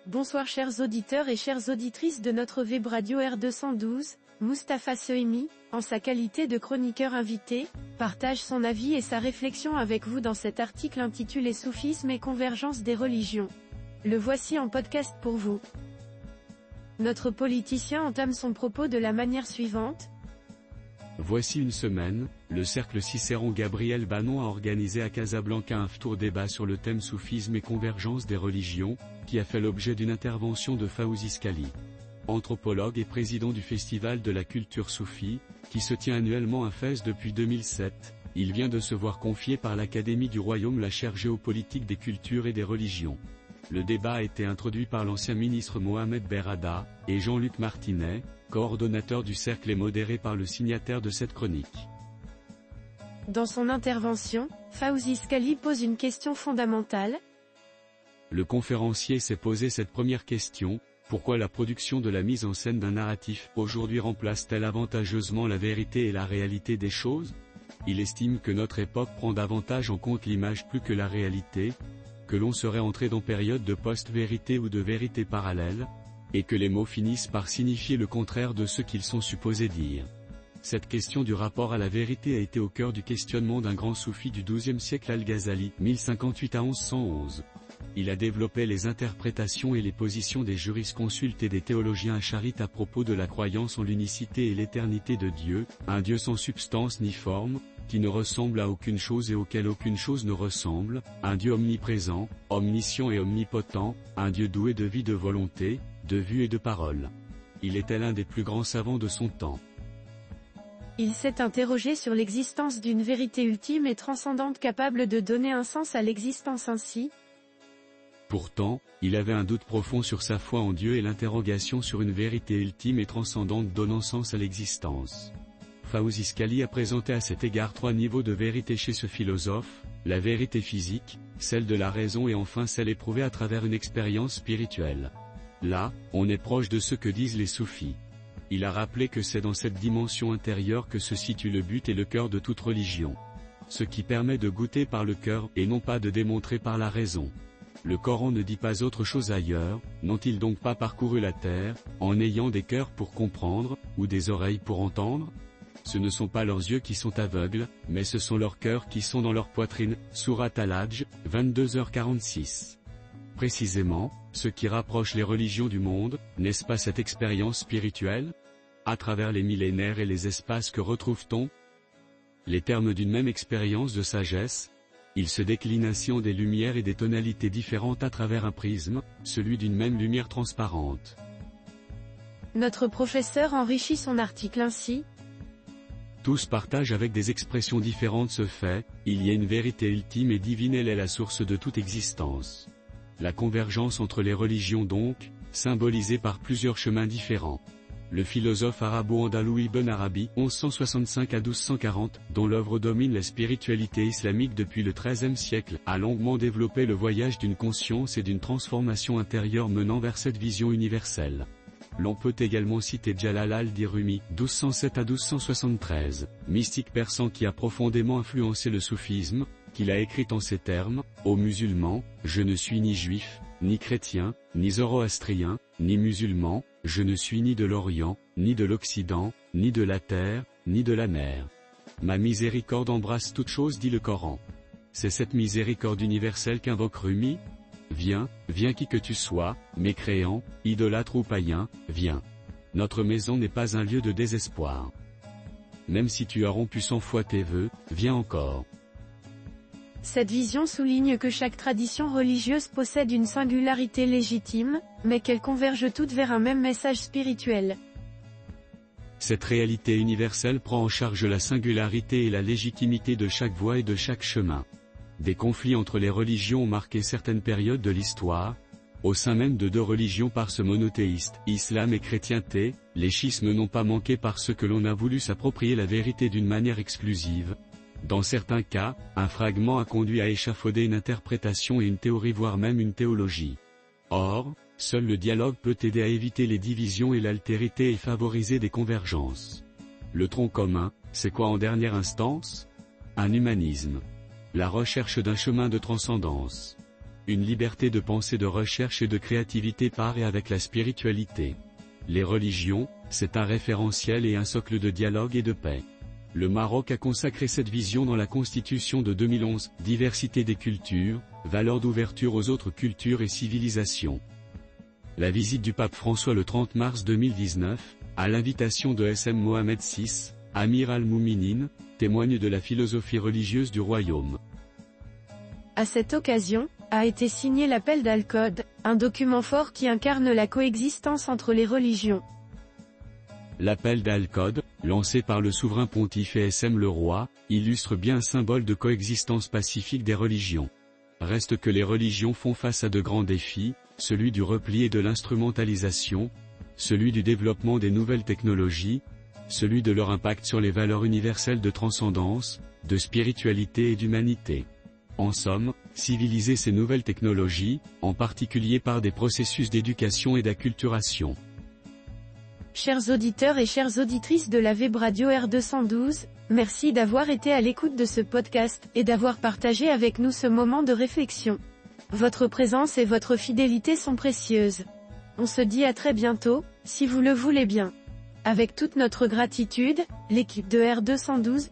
Bonsoir chers auditeurs et chères auditrices de notre web radio R212, Mustapha Sohimi, en sa qualité de chroniqueur invité, partage son avis et sa réflexion avec vous dans cet article intitulé Soufisme et convergence des religions. Le voici en podcast pour vous. Notre politicien entame son propos de la manière suivante. Voici une semaine, le cercle Cicéron Gabriel Bannon a organisé à Casablanca un tour débat sur le thème soufisme et convergence des religions, qui a fait l'objet d'une intervention de Fawzi Skali, anthropologue et président du Festival de la culture soufie, qui se tient annuellement à Fès depuis 2007. Il vient de se voir confier par l'Académie du Royaume la chaire géopolitique des cultures et des religions. Le débat a été introduit par l'ancien ministre Mohamed Berrada, et Jean-Luc Martinet, coordonnateur du cercle et modéré par le signataire de cette chronique. Dans son intervention, Fawzi Skali pose une question fondamentale. Le conférencier s'est posé cette première question: pourquoi la production de la mise en scène d'un narratif aujourd'hui remplace-t-elle avantageusement la vérité et la réalité des choses? Il estime que notre époque prend davantage en compte l'image plus que la réalité, que l'on serait entré dans période de post-vérité ou de vérité parallèle, et que les mots finissent par signifier le contraire de ce qu'ils sont supposés dire. Cette question du rapport à la vérité a été au cœur du questionnement d'un grand soufi du XIIe siècle, Al-Ghazali, 1058 à 1111. Il a développé les interprétations et les positions des jurisconsultes et des théologiens acharites à propos de la croyance en l'unicité et l'éternité de Dieu, un Dieu sans substance ni forme, qui ne ressemble à aucune chose et auquel aucune chose ne ressemble, un Dieu omniprésent, omniscient et omnipotent, un Dieu doué de vie, de volonté, de vue et de parole. Il était l'un des plus grands savants de son temps. Il s'est interrogé sur l'existence d'une vérité ultime et transcendante capable de donner un sens à l'existence ainsi. Pourtant, il avait un doute profond sur sa foi en Dieu et l'interrogation sur une vérité ultime et transcendante donnant sens à l'existence. Fawzi Skali a présenté à cet égard 3 niveaux de vérité chez ce philosophe: la vérité physique, celle de la raison et enfin celle éprouvée à travers une expérience spirituelle. Là, on est proche de ce que disent les soufis. Il a rappelé que c'est dans cette dimension intérieure que se situe le but et le cœur de toute religion. Ce qui permet de goûter par le cœur et non pas de démontrer par la raison. Le Coran ne dit pas autre chose ailleurs: n'ont-ils donc pas parcouru la terre, en ayant des cœurs pour comprendre, ou des oreilles pour entendre? Ce ne sont pas leurs yeux qui sont aveugles, mais ce sont leurs cœurs qui sont dans leur poitrine. Sourate Al-Hajj, 22h46. Précisément, ce qui rapproche les religions du monde, n'est-ce pas cette expérience spirituelle? À travers les millénaires et les espaces, que retrouve-t-on? Les termes d'une même expérience de sagesse. Il se décline ainsi en des lumières et des tonalités différentes à travers un prisme, celui d'une même lumière transparente. Notre professeur enrichit son article ainsi. Tous partagent avec des expressions différentes ce fait: il y a une vérité ultime et divine, elle est la source de toute existence. La convergence entre les religions donc, symbolisée par plusieurs chemins différents. Le philosophe arabo-andalou Ibn Arabi, 1165 à 1240, dont l'œuvre domine la spiritualité islamique depuis le XIIIe siècle, a longuement développé le voyage d'une conscience et d'une transformation intérieure menant vers cette vision universelle. L'on peut également citer Jalal al-Dirumi, 1207 à 1273, mystique persan qui a profondément influencé le soufisme, qu'il a écrit en ces termes: aux musulmans, je ne suis ni juif, ni chrétien, ni zoroastrien, ni musulman, je ne suis ni de l'Orient, ni de l'Occident, ni de la terre, ni de la mer. Ma miséricorde embrasse toute chose, dit le Coran. C'est cette miséricorde universelle qu'invoque Rumi. Viens, viens qui que tu sois, mécréant, idolâtre ou païen, viens. Notre maison n'est pas un lieu de désespoir. Même si tu as rompu 100 fois tes vœux, viens encore. Cette vision souligne que chaque tradition religieuse possède une singularité légitime, mais qu'elles convergent toutes vers un même message spirituel. Cette réalité universelle prend en charge la singularité et la légitimité de chaque voie et de chaque chemin. Des conflits entre les religions ont marqué certaines périodes de l'histoire. Au sein même de 2 religions parce monothéistes, islam et chrétienté, les schismes n'ont pas manqué parce que l'on a voulu s'approprier la vérité d'une manière exclusive. Dans certains cas, un fragment a conduit à échafauder une interprétation et une théorie, voire même une théologie. Or, seul le dialogue peut aider à éviter les divisions et l'altérité et favoriser des convergences. Le tronc commun, c'est quoi en dernière instance? Un humanisme. La recherche d'un chemin de transcendance. une liberté de pensée, de recherche et de créativité par et avec la spiritualité. Les religions, c'est un référentiel et un socle de dialogue et de paix. Le Maroc a consacré cette vision dans la Constitution de 2011, diversité des cultures, valeur d'ouverture aux autres cultures et civilisations. La visite du pape François le 30 mars 2019, à l'invitation de SM Mohamed VI, Amir al-Mouminin, témoigne de la philosophie religieuse du royaume. À cette occasion, a été signé l'appel d'Al-Code, un document fort qui incarne la coexistence entre les religions. L'appel d'Al-Code, lancé par le souverain pontife et SM le roi, illustre bien un symbole de coexistence pacifique des religions. Reste que les religions font face à de grands défis, celui du repli et de l'instrumentalisation, celui du développement des nouvelles technologies, celui de leur impact sur les valeurs universelles de transcendance, de spiritualité et d'humanité. En somme, civiliser ces nouvelles technologies, en particulier par des processus d'éducation et d'acculturation. Chers auditeurs et chères auditrices de la Web Radio R212, merci d'avoir été à l'écoute de ce podcast, et d'avoir partagé avec nous ce moment de réflexion. Votre présence et votre fidélité sont précieuses. On se dit à très bientôt, si vous le voulez bien. Avec toute notre gratitude, l'équipe de R212